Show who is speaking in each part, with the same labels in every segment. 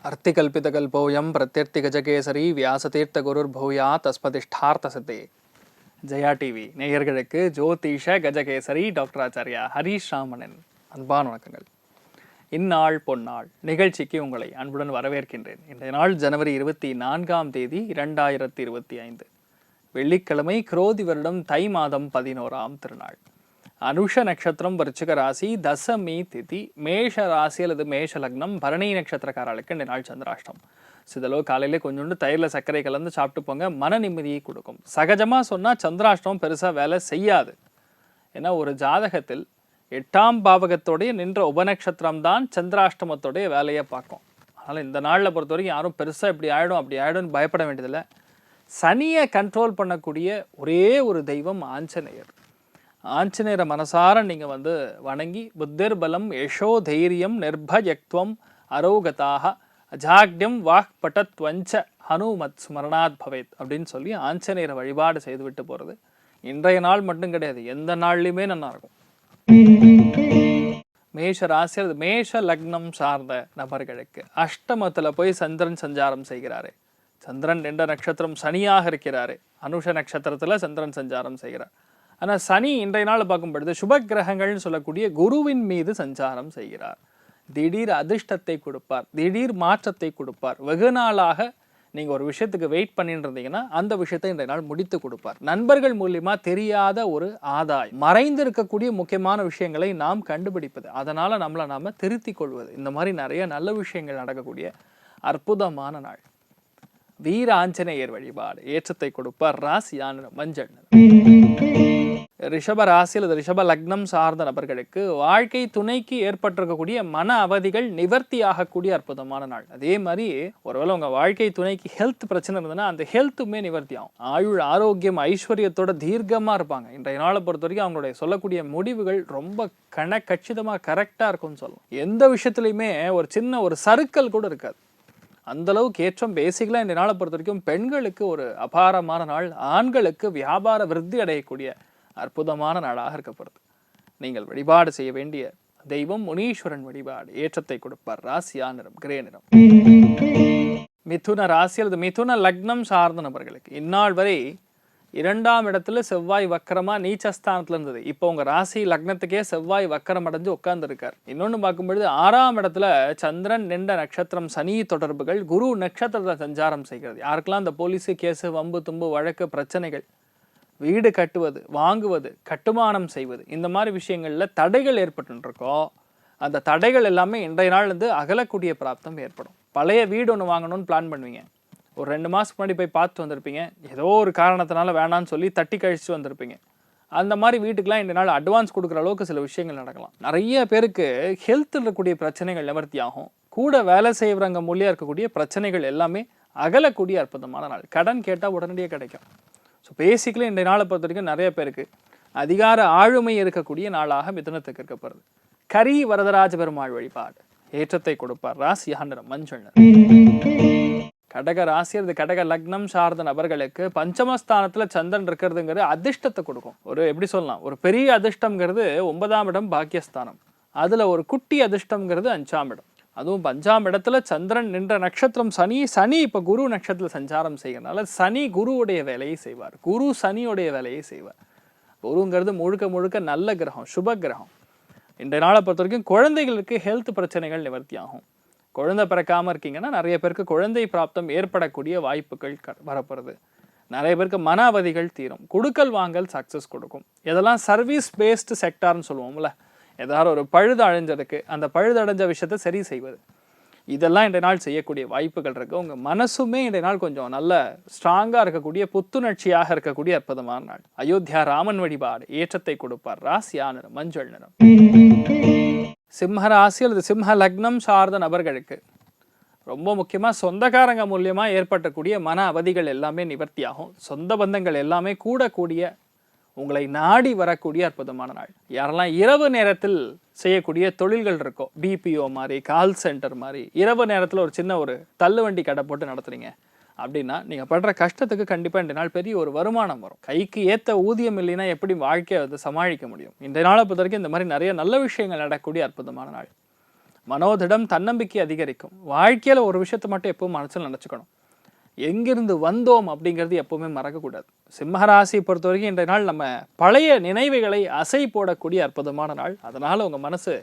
Speaker 1: अर्तिकल्पितकल्पोऽयं प्रत्यर्तिगजकेसरी व्यासतीर्थगुरुर्भूया तस्मदिष्टार्थसिद्धे. Jaya TV நேயர்களுக்கு ஜோதிஷ Gajakesari doctor Acharya Harish ராமனின் அன்பான வணக்கங்கள். இந்நாள் பொன்னாள் நிகழ்ச்சிக்கு உங்களை அன்புடன் வரவேற்கின்றேன். இன்றைய நாள் ஜனவரி 24 2025 வெள்ளிக்கிழமை, குரோதி வருடம் தை மாதம் 11ஆம் திருநாள். அனுஷ நட்சத்திரம், விருச்சிக ராசி, தசமி திதி, மேஷ ராசி அல்லது மேஷ லக்னம், பரணி நட்சத்திரக்காரர்களுக்கு இந்த நாள் சந்திராஷ்டம். சிதலோ காலையிலே கொஞ்சோண்டு தயிரில் சர்க்கரை கலந்து சாப்பிட்டு போங்க, மன நிம்மதியை கொடுக்கும். சகஜமாக சொன்னால் சந்திராஷ்டம் பெருசாக வேலை செய்யாது. ஏன்னா ஒரு ஜாதகத்தில் 8ஆம் பாவகத்தோடைய நின்ற உபநட்சத்திரம் தான் சந்திராஷ்டமத்தோடைய வேலையை பார்க்கும். அதனால் இந்த நாளில் பொறுத்த வரைக்கும் யாரும் பெருசாக இப்படி ஆகிடும் அப்படி ஆகிடும்னு பயப்பட வேண்டியதில்லை. சனியை கண்ட்ரோல் பண்ணக்கூடிய ஒரே ஒரு தெய்வம் ஆஞ்சநேயர். ஆஞ்சநேயரை மனசார நீங்கள் வணங்கி, புத்திர் பலம் யசோ தைரியம் நிர்பயக்துவம் அரோகதாக அஜாக்யம் வாக் பட்டத்வஞ்ச ஹனுமத் ஸ்மரணாத் பவேத் அப்படின்னு சொல்லி ஆஞ்சநேயரை வழிபாடு செய்துவிட்டு போகிறது இன்றைய நாள் மட்டும் கிடையாது, எந்த நாள்லையுமே நல்லாயிருக்கும். மேஷ ராசி அல்லது மேஷ லக்னம் சார்ந்த நபர்களுக்கு அஷ்டமத்தில் போய் சந்திரன் சஞ்சாரம் செய்கிறாரு. சந்திரன் என்ற நட்சத்திரம் சனியாக இருக்கிறாரு. அனுஷ நட்சத்திரத்தில் சந்திரன் சஞ்சாரம் செய்கிறார். ஆனால் சனி இன்றைய நாள் பார்க்கும் பொழுது சுப கிரகங்கள்னு சொல்லக்கூடிய குருவின் மீது சஞ்சாரம் செய்கிறார். திடீர் அதிர்ஷ்டத்தை கொடுப்பார், திடீர் மாற்றத்தை கொடுப்பார். வெகு நாளாக நீங்கள் ஒரு விஷயத்துக்கு வெயிட் பண்ணிட்டு இருந்தீங்கன்னா அந்த விஷயத்தை இன்றைய நாள் முடித்து கொடுப்பார். நண்பர்கள் மூலியமா தெரியாத ஒரு ஆதாயம், மறைந்து இருக்கக்கூடிய முக்கியமான விஷயங்களை நாம் கண்டுபிடிப்பது, அதனால நம்மளை நாம திருத்திக் கொள்வது, இந்த மாதிரி நிறைய நல்ல விஷயங்கள் நடக்கக்கூடிய அற்புதமான நாள். வீர ஆஞ்சநேயர் வழிபாடு ஏற்றத்தை கொடுப்பார். ராசியான மஞ்சள். ரிஷப ராசி அல்லது ரிஷப லக்னம் சார்ந்த நபர்களுக்கு வாழ்க்கை துணைக்கு ஏற்பட்டிருக்கக்கூடிய மன அவதிகள் நிவர்த்தி ஆகக்கூடிய அற்புதமான நாள். அதே மாதிரி ஒருவேளை உங்க வாழ்க்கை துணைக்கு ஹெல்த் பிரச்சனை இருந்ததுன்னா அந்த ஹெல்த்துமே நிவர்த்தி ஆகும். ஆயுள் ஆரோக்கியம் ஐஸ்வர்யத்தோட தீர்க்கமா இருப்பாங்க. இன்றைய நாளை பொறுத்த வரைக்கும் அவங்களுடைய சொல்லக்கூடிய முடிவுகள் ரொம்ப கச்சிதமா கரெக்டா இருக்கும்னு சொல்லலாம். எந்த விஷயத்துலையுமே ஒரு சின்ன ஒரு சறுக்கல் கூட இருக்காது. அந்த அளவுக்கு ஏற்றம். பேசிக்கலா இந்த நாளை பொறுத்த வரைக்கும் பெண்களுக்கு ஒரு அபாரமான நாள், ஆண்களுக்கு வியாபார விருத்தி அடையக்கூடிய அற்புதமான நாளாக இருக்கப்படுது. நீங்கள் வழிபாடு செய்ய வேண்டிய தெய்வம் முனீஸ்வரன் வழிபாடு ஏற்றத்தை கொடுப்பார். ராசியா நிறம் கிரே நிறம். மிதுன ராசி அல்லது மிதுன லக்னம் சார்ந்த நபர்களுக்கு இந்நாள் வரை 2ஆம் இடத்துல செவ்வாய் வக்கரமா நீச்சஸ்தானத்துல இருந்தது. இப்போ உங்க ராசி லக்னத்துக்கே செவ்வாய் வக்கரம் அடைஞ்சு உட்கார்ந்து இருக்கார். இன்னொன்னு பார்க்கும்பொழுது 6ஆம் இடத்துல சந்திரன் நின்ற நட்சத்திரம் சனி தொடர்புகள் குரு நட்சத்திரத்தை சஞ்சாரம் செய்கிறது. யாருக்கெல்லாம் அந்த போலீஸு கேஸு வம்பு தும்பு வழக்கு பிரச்சனைகள், வீடு கட்டுவது வாங்குவது கட்டுமானம் செய்வது, இந்த மாதிரி விஷயங்கள்ல தடைகள் ஏற்பட்டுருக்கோ அந்த தடைகள் எல்லாமே இன்றைய நாள் அகலக்கூடிய பிராப்தம் ஏற்படும். பழைய வீடு ஒன்று வாங்கணும்னு பிளான் பண்ணுவீங்க. ஒரு 2 மாதத்துக்கு முன்னாடி போய் பார்த்து வந்திருப்பீங்க. ஏதோ ஒரு காரணத்தினால வேணான்னு சொல்லி தட்டி கழிச்சு வந்திருப்பீங்க. அந்த மாதிரி வீட்டுக்கெல்லாம் இந்த நாள் அட்வான்ஸ் கொடுக்குற அளவுக்கு சில விஷயங்கள் நடக்கலாம். நிறைய பேருக்கு ஹெல்த் இருக்கக்கூடிய பிரச்சனைகள் நிவர்த்தி ஆகும். கூட வேலை செய்கிறவங்க மூலியம் இருக்கக்கூடிய பிரச்சனைகள் எல்லாமே அகலக்கூடிய அற்புதமான நாள். கடன் கேட்டால் உடனடியாக கிடைக்கும். ஸோ பேசிக்கலி இன்றைய நாளை பொறுத்த வரைக்கும் நிறைய பேருக்கு அதிகார ஆளுமை இருக்கக்கூடிய நாளாக மிதுனத்துக்கு இருக்கப்படுது. கரி வரதராஜ பெருமாள் வழிபாடு ஏற்றத்தை கொடுப்பார். ராசியா நிறம் மஞ்சள். கடக ராசி அல்லது கடக லக்னம் சார்ந்த நபர்களுக்கு பஞ்சமஸ்தானத்துல சந்திரன் இருக்கிறதுங்கிறது அதிர்ஷ்டத்தை கொடுக்கும். ஒரு எப்படி சொல்லலாம், ஒரு பெரிய அதிர்ஷ்டம்ங்கிறது 9ஆம் இடம் பாக்கியஸ்தானம். அதுல ஒரு குட்டி அதிர்ஷ்டம்ங்கிறது 5ஆம் இடம். அதுவும் 5ஆம் இடத்துல சந்திரன் நின்ற நட்சத்திரம் சனி இப்ப குரு நட்சத்திரத்துல சஞ்சாரம் செய்யறதுனால சனி குருவுடைய வேலையை செய்வார், குரு சனியுடைய வேலையை செய்வார். குருங்கிறது முழுக்க முழுக்க நல்ல கிரகம், சுப கிரகம். இன்றைய நாளை பொறுத்த வரைக்கும் குழந்தைகளுக்கு ஹெல்த் பிரச்சனைகள் நிவர்த்தி ஆகும். குழந்தை பிறக்காமல் இருக்கீங்கன்னா நிறைய பேருக்கு குழந்தை பிராப்தம் ஏற்படக்கூடிய வாய்ப்புகள் வரப்படுறது. நிறைய பேருக்கு மன அவதிகள் தீரும். கொடுக்கல் வாங்கல் சக்ஸஸ் கொடுக்கும். இதெல்லாம் சர்வீஸ் பேஸ்டு செக்டார்னு சொல்லுவோம்ல, ஏதாவது ஒரு பழுது அடைஞ்சதுக்கு அந்த பழுது அடைஞ்ச விஷயத்தை சரி செய்வது, இதெல்லாம் இன்றைய நாள் செய்யக்கூடிய வாய்ப்புகள் இருக்கு. உங்கள் மனசுமே இன்றைய நாள் கொஞ்சம் நல்ல ஸ்ட்ராங்காக இருக்கக்கூடிய புத்துணர்ச்சியாக இருக்கக்கூடிய அற்புதமான நாள். அயோத்தியா ராமன் வழிபாடு ஏற்றத்தை கொடுப்பார். ராசியா நிறம் மஞ்சள் நிறம். சிம்ம ராசி அல்லது சிம்ம லக்னம் சார்ந்த நபர்களுக்கு ரொம்ப முக்கியமாக சொந்தக்காரங்க மூலியமாக ஏற்பட்டக்கூடிய மன அவதிகள் எல்லாமே நிவர்த்தியாகும். சொந்த பந்தங்கள் எல்லாமே கூடக்கூடிய உங்களை நாடி வரக்கூடிய அற்புதமான நாள். யாரெல்லாம் இரவு நேரத்தில் செய்யக்கூடிய தொழில்கள் இருக்கோ, பிபிஓ மாதிரி, கால் சென்டர் மாதிரி, இரவு நேரத்தில் ஒரு சின்ன ஒரு தள்ளுவண்டி கடை போட்டு நடத்துறீங்க அப்படின்னா நீங்கள் படுற கஷ்டத்துக்கு கண்டிப்பாக இந்த நாள் பெரிய ஒரு வருமானம் வரும். கைக்கு ஏற்ற ஊதியம் இல்லைன்னா எப்படி வாழ்க்கையை சமாளிக்க முடியும்? இந்த நாளை பொறுத்த வரைக்கும் இந்த மாதிரி நிறைய நல்ல விஷயங்கள் நடக்கக்கூடிய அற்புதமான நாள். மனோதிடம், தன்னம்பிக்கை அதிகரிக்கும். வாழ்க்கையில் ஒரு விஷயத்தை மட்டும் எப்பவும் மனசில் நினச்சிக்கணும், எங்கிருந்து வந்தோம் அப்படிங்கிறது எப்பவுமே மறக்கக்கூடாது. சிம்மராசியை பொறுத்த வரைக்கும் இன்றைய நாள் நம்ம பழைய நினைவுகளை அசை போடக்கூடிய அற்புதமான நாள். அதனால் உங்கள் மனசு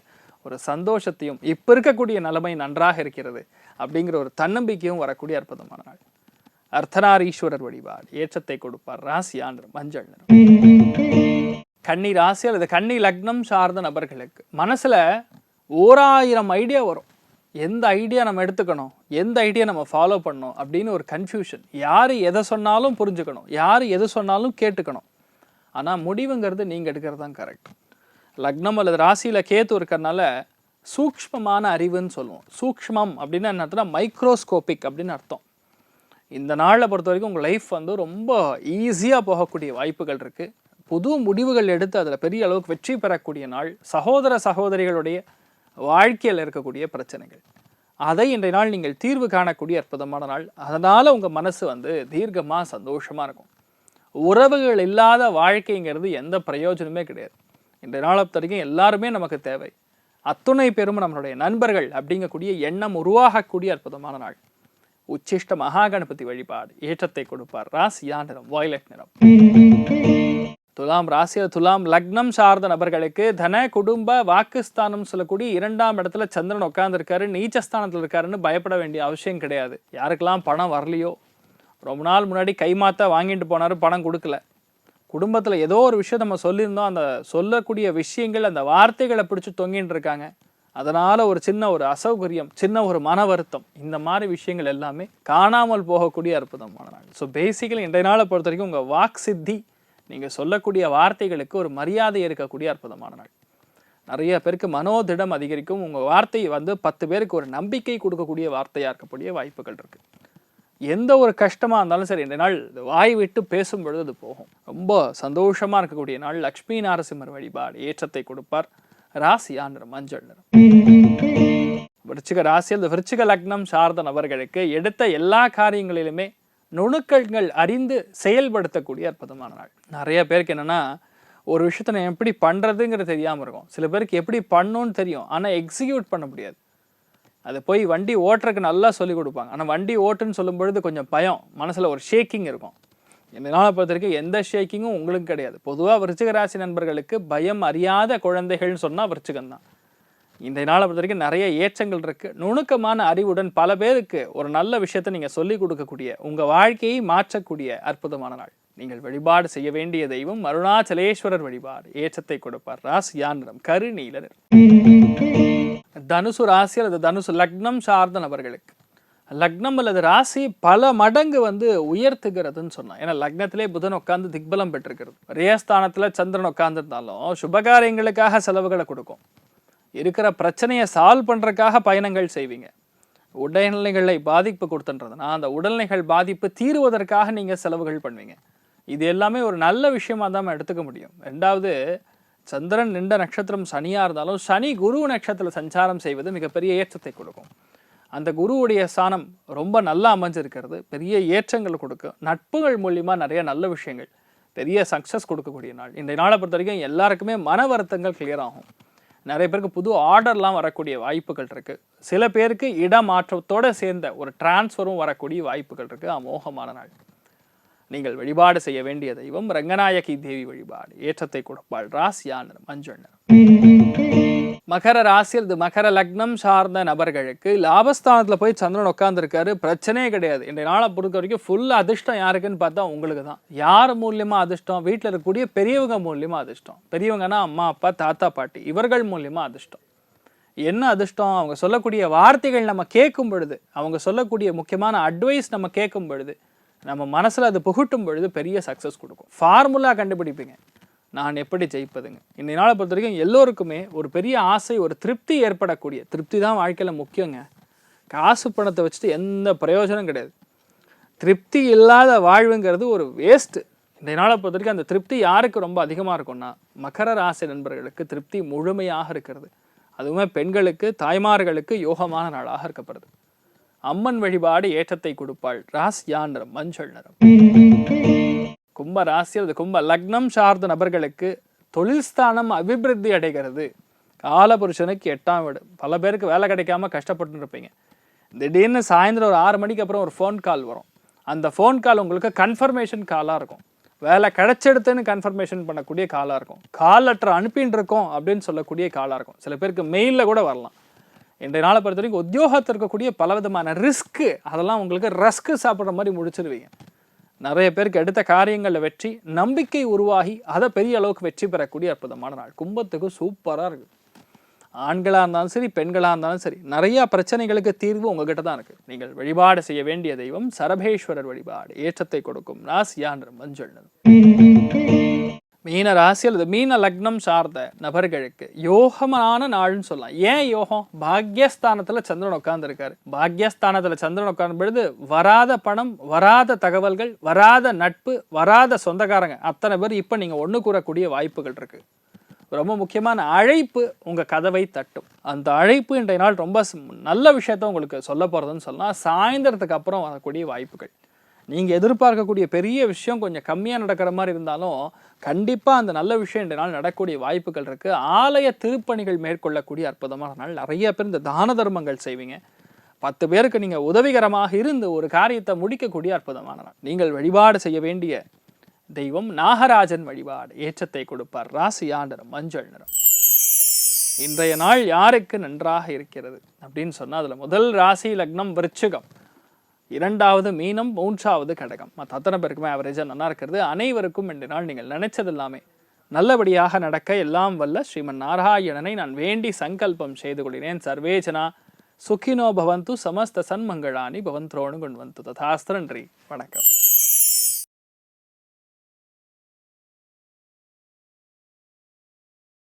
Speaker 1: ஒரு சந்தோஷத்தையும் இப்போ இருக்கக்கூடிய நிலைமை நன்றாக இருக்கிறது அப்படிங்கிற ஒரு தன்னம்பிக்கையும் வரக்கூடிய அற்புதமான நாள். அர்த்தநாரீஸ்வரர் வழிபாடு ஏற்றத்தை கொடுப்பார். ராசியா நிறம் மஞ்சள் நிறம். கன்னி ராசி அல்லது கன்னி லக்னம் சார்ந்த நபர்களுக்கு மனசில் 1000 ஐடியா வரும். எந்த ஐடியா நம்ம எடுத்துக்கணும், எந்த ஐடியா நம்ம ஃபாலோ பண்ணணும் அப்படின்னு ஒரு கன்ஃபியூஷன். யார் எதை சொன்னாலும் புரிஞ்சுக்கணும், யார் எது சொன்னாலும் கேட்டுக்கணும். ஆனால் முடிவுங்கிறது நீங்கள் எடுக்கிறது தான் கரெக்ட். லக்னம் அல்லது ராசியில் கேத்து இருக்கிறதுனால சூக்ஷ்மமான அறிவுன்னு சொல்லுவோம். சூக்ஷ்மம் அப்படின்னு என்ன அர்த்தம்னா மைக்ரோஸ்கோபிக் அப்படின்னு அர்த்தம். இந்த நாளை பொறுத்த வரைக்கும் உங்கள் லைஃப் வந்து ரொம்ப ஈஸியாக போகக்கூடிய வாய்ப்புகள் இருக்குது. புது முடிவுகள் எடுத்து அதில் பெரிய அளவுக்கு வெற்றி பெறக்கூடிய நாள். சகோதர சகோதரிகளுடைய வாழ்க்கையில் இருக்கக்கூடிய பிரச்சனைகள், அதை இன்றைய நாள் நீங்கள் தீர்வு காணக்கூடிய அற்புதமான நாள். அதனால் உங்கள் மனசு வந்து தீர்க்கமாக சந்தோஷமாக இருக்கும். உறவுகள் இல்லாத வாழ்க்கைங்கிறது எந்த பிரயோஜனமே கிடையாது. இன்றைய நாளை பொறுத்த வரைக்கும் எல்லாருமே நமக்கு தேவை. அத்துணை பேரும் நம்மளுடைய நண்பர்கள் அப்படிங்கக்கூடிய எண்ணம் உருவாகக்கூடிய அற்புதமான நாள். உச்சிஷ்ட மகாகணபதி வழிபாடு ஏற்றத்தை கொடுப்பார். ராசியா நிறம் வயலட் நிறம். துலாம் ராசியில் துலாம் லக்னம் சார்ந்த நபர்களுக்கு தன குடும்ப வாக்குஸ்தானம் சொல்லக்கூடிய 2ஆம் இடத்துல சந்திரன் உட்கார்ந்துருக்காரு, நீச்சஸ்தானத்தில் இருக்காருன்னு பயப்பட வேண்டிய அவசியம் கிடையாது. யாருக்கெல்லாம் பணம் வரலையோ, ரொம்ப நாள் முன்னாடி கைமாத்தா வாங்கிட்டு போனார், பணம் கொடுக்கல, குடும்பத்தில் ஏதோ ஒரு விஷயம் நம்ம சொல்லியிருந்தோம், அந்த சொல்லக்கூடிய விஷயங்கள் அந்த வார்த்தைகளை பிடிச்சி தொங்கிட்டு இருக்காங்க, அதனால் ஒரு சின்ன ஒரு அசௌகரியம், சின்ன ஒரு மன வருத்தம், இந்த மாதிரி விஷயங்கள் எல்லாமே காணாமல் போகக்கூடிய அற்புதமான நாள். ஸோ பேசிக்கலி இன்றைய நாளை பொறுத்த வரைக்கும் உங்கள் வாக் சித்தி, நீங்கள் சொல்லக்கூடிய வார்த்தைகளுக்கு ஒரு மரியாதை இருக்கக்கூடிய அற்புதமான நாள். நிறைய பேருக்கு மனோதிடம் அதிகரிக்கும். உங்கள் வார்த்தை வந்து 10 பேருக்கு ஒரு நம்பிக்கை கொடுக்கக்கூடிய வார்த்தையாக இருக்கக்கூடிய வாய்ப்புகள் இருக்குது. எந்த ஒரு கஷ்டமாக இருந்தாலும் சரி, இந்த நாள் வாய் விட்டு பேசும் பொழுது அது போகும். ரொம்ப சந்தோஷமாக இருக்கக்கூடிய நாள். லக்ஷ்மி நாரசிம்மர் வழிபாடு ஏற்றத்தை கொடுப்பார். ராசியா நிறம் மஞ்சள் நிறம். விருச்சிக ராசி அந்த விருச்சிக லக்னம் சார்ந்த நபர்களுக்கு எடுத்த எல்லா காரியங்களிலுமே நுணுக்கங்கள் அறிந்து செயல்படுத்தக்கூடிய அற்புதமான நாள். நிறைய பேருக்கு என்னென்னா ஒரு விஷயத்தை நான் எப்படி பண்ணுறதுங்கிறது தெரியாமல் இருக்கும். சில பேருக்கு எப்படி பண்ணணும்னு தெரியும், ஆனால் எக்ஸிக்யூட் பண்ண முடியாது. அதை போய் வண்டி ஓட்டுறதுக்கு நல்லா சொல்லிக் கொடுப்பாங்க, ஆனால் வண்டி ஓட்டுன்னு சொல்லும் பொழுது கொஞ்சம் பயம், மனசில் ஒரு ஷேக்கிங் இருக்கும். என்னால் பொறுத்த வரைக்கும் எந்த ஷேக்கிங்கும் உங்களுக்கு கிடையாது. பொதுவாக விருச்சிக ராசி நண்பர்களுக்கு பயம் அறியாத குழந்தைகள்னு சொன்னால் விருச்சிகம் தான். இந்த நாளை பொறுத்த வரைக்கும் நிறைய ஏற்றங்கள் இருக்குது. நுணுக்கமான அறிவுடன் பல பேருக்கு ஒரு நல்ல விஷயத்தை நீங்கள் சொல்லிக் கொடுக்கக்கூடிய, உங்கள் வாழ்க்கையை மாற்றக்கூடிய அற்புதமான நாள். நீங்கள் வழிபாடு செய்ய வேண்டிய தெய்வம் அருணாச்சலேஸ்வரர் வழிபாடு ஏற்றத்தை கொடுப்பார். ராசியா நிறம் கருநீல நிறம். தனுசு ராசி அல்லது தனுசு லக்னம் சார்ந்த நபர்களுக்கு லக்னம் அல்லது ராசி பல மடங்கு வந்து உயர்த்துகிறதுன்னு சொன்னான். ஏன்னா லக்னத்திலே புதன் உட்காந்து திக்பலம் பெற்றிருக்கிறது. ரேஸ்தானத்தில் சந்திரன் உட்காந்துருந்தாலும் சுபகாரியங்களுக்காக செலவுகளை கொடுக்கும். இருக்கிற பிரச்சனையை சால்வ் பண்ணுறதுக்காக பயணங்கள் செய்வீங்க. உடல்நிலைகளை பாதிப்பு கொடுத்துன்றதுனா அந்த உடல்நிலைகள் பாதிப்பு தீருவதற்காக நீங்கள் செலவுகள் பண்ணுவீங்க. இது எல்லாமே ஒரு நல்ல விஷயமாக தான் நம்ம எடுத்துக்க முடியும். 2வது, சந்திரன் நின்ற நட்சத்திரம் சனியாக இருந்தாலும் சனி குரு நட்சத்திரத்தில் சஞ்சாரம் செய்வது மிகப்பெரிய ஏற்றத்தை கொடுக்கும். அந்த குருவுடைய ஸ்தானம் ரொம்ப நல்லா அமைஞ்சிருக்கிறது, பெரிய ஏற்றங்கள் கொடுக்கும். நட்புகள் மூலியமாக நிறைய நல்ல விஷயங்கள், பெரிய சக்ஸஸ் கொடுக்கக்கூடிய நாள். இந்த நாளை பொறுத்த வரைக்கும் எல்லாருக்குமே மன வருத்தங்கள் கிளியர் ஆகும். நிறைய பேருக்கு புது ஆர்டர்லாம் வரக்கூடிய வாய்ப்புகள் இருக்குது. சில பேருக்கு இடமாற்றத்தோடு சேர்ந்த ஒரு டிரான்ஸ்ஃபரும் வரக்கூடிய வாய்ப்புகள் இருக்குது. அமோகமான நாள். நீங்கள் வழிபாடு செய்ய வேண்டிய தெய்வம் ரங்கநாயகி தேவி வழிபாடு ஏற்றத்தை கொடுப்பாள். ராசியா நிறம் மஞ்சள் நிறம். மகர ராசி இது மகர லக்னம் சார்ந்த நபர்களுக்கு லாபஸ்தானத்தில் போய் சந்திரன் உட்காந்துருக்காரு, பிரச்சனையே கிடையாது. இன்றைய நாளை பொறுத்த வரைக்கும் ஃபுல் அதிர்ஷ்டம் யாருக்குன்னு பார்த்தா உங்களுக்கு தான். யார் மூலியமாக அதிர்ஷ்டம்? வீட்டில் இருக்கக்கூடிய பெரியவங்க மூலியமாக அதிர்ஷ்டம். பெரியவங்கன்னா அம்மா அப்பா தாத்தா பாட்டி, இவர்கள் மூலியமாக அதிர்ஷ்டம். என்ன அதிர்ஷ்டம்? அவங்க சொல்லக்கூடிய வார்த்தைகள் நம்ம கேட்கும் பொழுது, அவங்க சொல்லக்கூடிய முக்கியமான அட்வைஸ் நம்ம கேட்கும் பொழுது, நம்ம மனசில் அது புகட்டும் பொழுது பெரிய சக்ஸஸ் கொடுக்கும். ஃபார்முலா கண்டுபிடிப்பீங்க, நான் எப்படி ஜெயிப்பதுங்க. இந்த நாளை பொறுத்த வரைக்கும் எல்லோருக்குமே ஒரு பெரிய ஆசை, ஒரு திருப்தி ஏற்படக்கூடிய, திருப்தி தான் வாழ்க்கையில் முக்கியங்க. காசு பணத்தை வச்சுட்டு எந்த பிரயோஜனம் கிடையாது. திருப்தி இல்லாத வாழ்வுங்கிறது ஒரு வேஸ்ட்டு. இந்த நாளை பொறுத்த வரைக்கும் அந்த திருப்தி யாருக்கு ரொம்ப அதிகமாக இருக்கும்னா மகர ராசி நண்பர்களுக்கு திருப்தி முழுமையாக இருக்கிறது. அதுவுமே பெண்களுக்கு, தாய்மார்களுக்கு யோகமான நாளாக இருக்கப்படுது. அம்மன் வழிபாடு ஏற்றத்தை கொடுப்பாள். ராசியா நிறம் மஞ்சள் நிறம். கும்ப ராசி அல்லது கும்ப லக்னம் சார்ந்த நபர்களுக்கு தொழில் ஸ்தானம் அபிவிருத்தி அடைகிறது. காலபுருஷனுக்கு 8ஆம் வீடு. பல பேருக்கு வேலை கிடைக்காம கஷ்டப்பட்டு இருப்பீங்க. திடீர்னு சாயந்தரம் ஒரு 6 மணிக்கு அப்புறம் ஒரு ஃபோன் கால் வரும். அந்த ஃபோன் கால் உங்களுக்கு கன்ஃபர்மேஷன் காலாக இருக்கும். வேலை கிடைச்செடுத்துன்னு கன்ஃபர்மேஷன் பண்ணக்கூடிய காலாக இருக்கும். கால் லெட்டர் அனுப்பின்னு இருக்கோம் அப்படின்னு சொல்லக்கூடிய காலாக இருக்கும். சில பேருக்கு மெயிலில் கூட வரலாம். இன்றைய நாளை பொறுத்த வரைக்கும் உத்தியோகத்தில் இருக்கக்கூடிய பலவிதமான ரிஸ்க்கு அதெல்லாம் உங்களுக்கு ரஸ்க்கு சாப்பிட்ற மாதிரி முடிச்சிருவீங்க. நிறைய பேருக்கு எடுத்த காரியங்களில் வெற்றி, நம்பிக்கை உருவாகி அதை பெரிய அளவுக்கு வெற்றி பெறக்கூடிய அற்புதமான நாள். கும்பத்துக்கு சூப்பராக இருக்குது. ஆண்களாக இருந்தாலும் சரி, பெண்களாக இருந்தாலும் சரி, நிறையா பிரச்சனைகளுக்கு தீர்வு உங்ககிட்ட தான் இருக்குது. நீங்கள் வழிபாடு செய்ய வேண்டிய தெய்வம் சரபேஸ்வரர் வழிபாடு. ஏற்றத்தை கொடுக்கும் ராசியான்ற மஞ்சள். மீன ராசி அல்லது மீன லக்னம் சார்ந்த நபர்களுக்கு யோகமான நாள்னு சொல்லலாம். ஏன் யோகம்? பாக்யஸ்தானத்தில் சந்திரன் உட்கார்ந்துருக்காரு. பாக்யஸ்தானத்தில் சந்திரன் உட்கார்ந்த பொழுது வராத பணம், வராத தகவல்கள், வராத நட்பு, வராத சொந்தக்காரங்க அத்தனை பேர் இப்போ நீங்கள் ஒன்று கூறக்கூடிய வாய்ப்புகள் இருக்குது. ரொம்ப முக்கியமான அழைப்பு உங்கள் கதவை தட்டும். அந்த அழைப்பு இன்றைய நாள் ரொம்ப நல்ல விஷயத்த உங்களுக்கு சொல்ல போகிறதுன்னு சொல்லலாம். சாயந்தரத்துக்கு அப்புறம் வரக்கூடிய வாய்ப்புகள், நீங்கள் எதிர்பார்க்கக்கூடிய பெரிய விஷயம் கொஞ்சம் கம்மியாக நடக்கிற மாதிரி இருந்தாலும் கண்டிப்பாக அந்த நல்ல விஷயம் இன்றைய நாள் நடக்கக்கூடிய வாய்ப்புகள் இருக்குது. ஆலய திருப்பணிகள் மேற்கொள்ளக்கூடிய அற்புதமான நாள். நிறைய பேர் இந்த தான தர்மங்கள் செய்வீங்க. 10 பேருக்கு நீங்கள் உதவிகரமாக இருந்து ஒரு காரியத்தை முடிக்கக்கூடிய அற்புதமான நாள். நீங்கள் வழிபாடு செய்ய வேண்டிய தெய்வம் நாகராஜன் வழிபாடு. ஏற்றத்தை கொடுப்பார். ராசியாண்டர் மஞ்சள் நிறம். இன்றைய நாள் யாருக்கு நன்றாக இருக்கிறது அப்படின்னு சொன்னால் அதில் முதல் ராசி லக்னம் விருச்சிகம், 2வது மீனம், 3வது கடகம். அத்தனை பேருக்குமே ஆவரேஜாக நல்லா இருக்கிறது. அனைவருக்கும் இன்றைய நாள் நீங்கள் நினைச்சது எல்லாமே நல்லபடியாக நடக்க எல்லாம் வல்ல ஸ்ரீமன் நாராயணனை நான் வேண்டி சங்கல்பம் செய்து கொள்கிறேன். சர்வேஜனா சுகினோ பவந்து, சமஸ்த சன்மங்களானி பவந்த்ரோணு குண்வந்து. ததாஸ்திர. நன்றி, வணக்கம்.